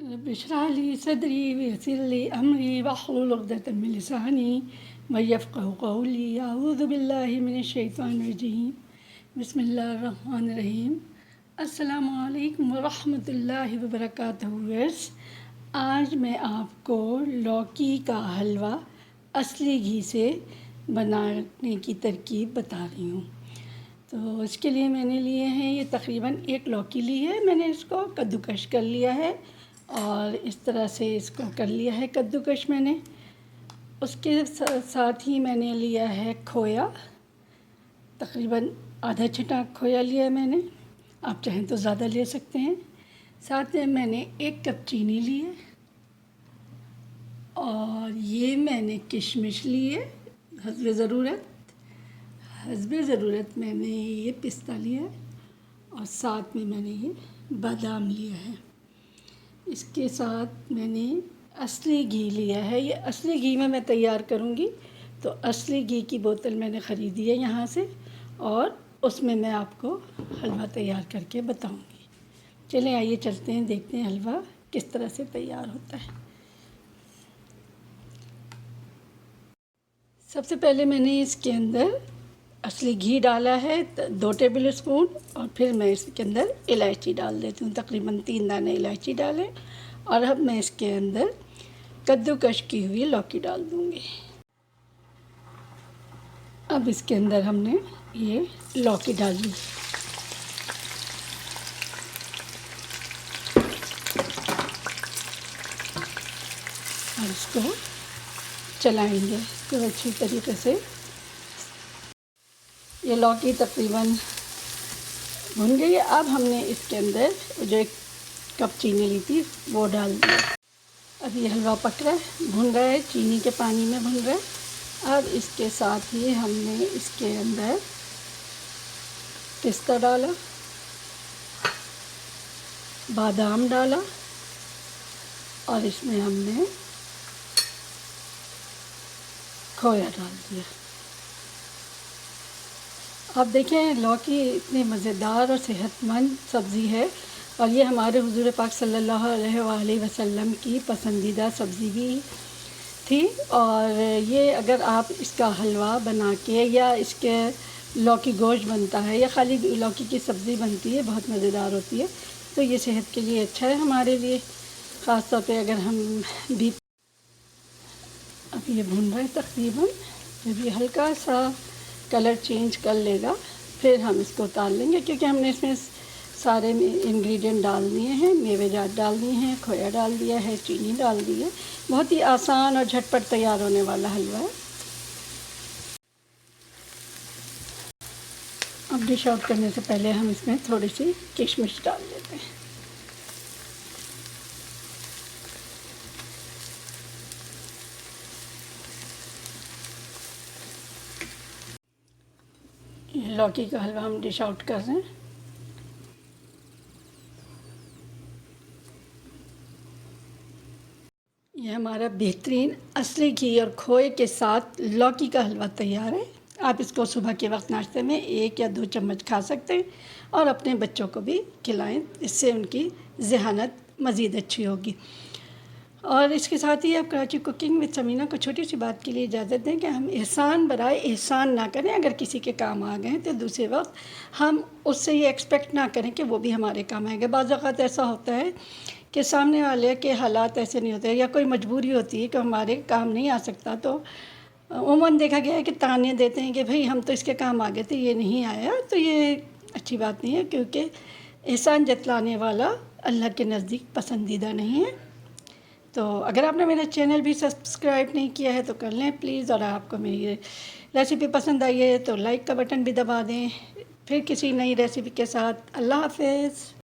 Rabbi इश्रह ली सदरी वयस्सिर ली अमरी वहलुल उक़दतम मिन लिसानी यफ़क़हू क़ौली अऊज़ु बिल्लाहि मिनश शैतानिर रजीम बिस्मिल्लाहिर रहमानिर रहीम अस्सलामु अलैकुम व रहमतुल्लाहि व बरकातहू। आज मैं आपको लौकी का हलवा असली घी से बनाने की तरकीब बता रही हूँ। तो इसके लिए मैंने लिए हैं ये तकरीबन एक लौकी ली है। मैंने इसको कद्दूकश कर लिया है और इस तरह से इसको कर लिया है कद्दूकश मैंने। उसके साथ ही मैंने लिया है खोया, तकरीबन आधा छटाक खोया लिया है मैंने, आप चाहें तो ज़्यादा ले सकते हैं। साथ में मैंने 1 कप चीनी ली है और ये मैंने किशमिश ली है हस्बे ज़रूरत मैंने ये पिस्ता लिया है और साथ में मैंने ये बादाम लिया है। इसके साथ मैंने असली घी लिया है। ये असली घी में मैं तैयार करूँगी, तो असली घी की बोतल मैंने ख़रीदी है यहाँ से और उसमें मैं आपको हलवा तैयार करके बताऊँगी। चलें आइए चलते हैं, देखते हैं हलवा किस तरह से तैयार होता है। सबसे पहले मैंने इसके अंदर असली घी डाला है 2 टेबल स्पून और फिर मैं इसके अंदर इलायची डाल देती हूँ, तकरीबन 3 दाने इलायची डालें। और अब मैं इसके अंदर कद्दूकश की हुई लौकी डाल दूँगी। अब इसके अंदर हमने ये लौकी डाल दी और इसको चलाएंगे खूब अच्छी तरीके से। ये लौकी तकरीबन भुन गई है। अब हमने इसके अंदर जो 1 कप चीनी ली थी वो डाल दिया। अब ये हलवा पक रहा है, भुन रहा है, चीनी के पानी में भुन रहा है। अब इसके साथ ही हमने इसके अंदर पिस्ता डाला, बादाम डाला और इसमें हमने खोया डाल दिया। आप देखें लौकी इतनी मज़ेदार और सेहतमंद सब्ज़ी है और ये हमारे हुज़ूर पाक सल्लल्लाहु अलैहि वसल्लम की पसंदीदा सब्ज़ी भी थी। और ये अगर आप इसका हलवा बना के या इसके लौकी गोश्त बनता है या खाली लौकी की सब्ज़ी बनती है, बहुत मज़ेदार होती है। तो ये सेहत के लिए अच्छा है हमारे लिए, ख़ास तौर पे अगर हम भी। अब ये भुन रहा है तकरीबन, जब ये हल्का सा कलर चेंज कर लेगा फिर हम इसको उतार लेंगे, क्योंकि हमने इसमें सारे इंग्रेडिएंट डाल दिए हैं, मेवेजात डाल दिए हैं, खोया डाल दिया है, चीनी डाल दी है। बहुत ही आसान और झटपट तैयार होने वाला हलवा है। अब डिश आउट करने से पहले हम इसमें थोड़ी सी किशमिश डाल देते हैं। लौकी का हलवा हम डिश आउट कर रहे हैं। ये हमारा बेहतरीन असली घी और खोए के साथ लौकी का हलवा तैयार है। आप इसको सुबह के वक्त नाश्ते में 1 या 2 चम्मच खा सकते हैं और अपने बच्चों को भी खिलाएं, इससे उनकी ज़हानत मज़ीद अच्छी होगी। और इसके साथ ही आप कराची कुकिंग विद समीना को छोटी सी बात के लिए इजाज़त दें कि हम एहसान बराए एहसान ना करें। अगर किसी के काम आ गए तो दूसरे वक्त हम उससे ये एक्सपेक्ट ना करें कि वो भी हमारे काम आएंगे। बाज़ औक़ात ऐसा होता है कि सामने वाले के हालात ऐसे नहीं होते या कोई मजबूरी होती है कि हमारे काम नहीं आ सकता, तो उमूमन देखा गया है कि ताने देते हैं कि भाई हम तो इसके काम आ गए थे, ये नहीं आया। तो ये अच्छी बात नहीं है, क्योंकि एहसान जतलाने वाला अल्लाह के नज़दीक पसंदीदा नहीं है। तो अगर आपने मेरा चैनल भी सब्सक्राइब नहीं किया है तो कर लें प्लीज़। और आपको मेरी रेसिपी पसंद आई है तो लाइक का बटन भी दबा दें। फिर किसी नई रेसिपी के साथ अल्लाह हाफ़िज़।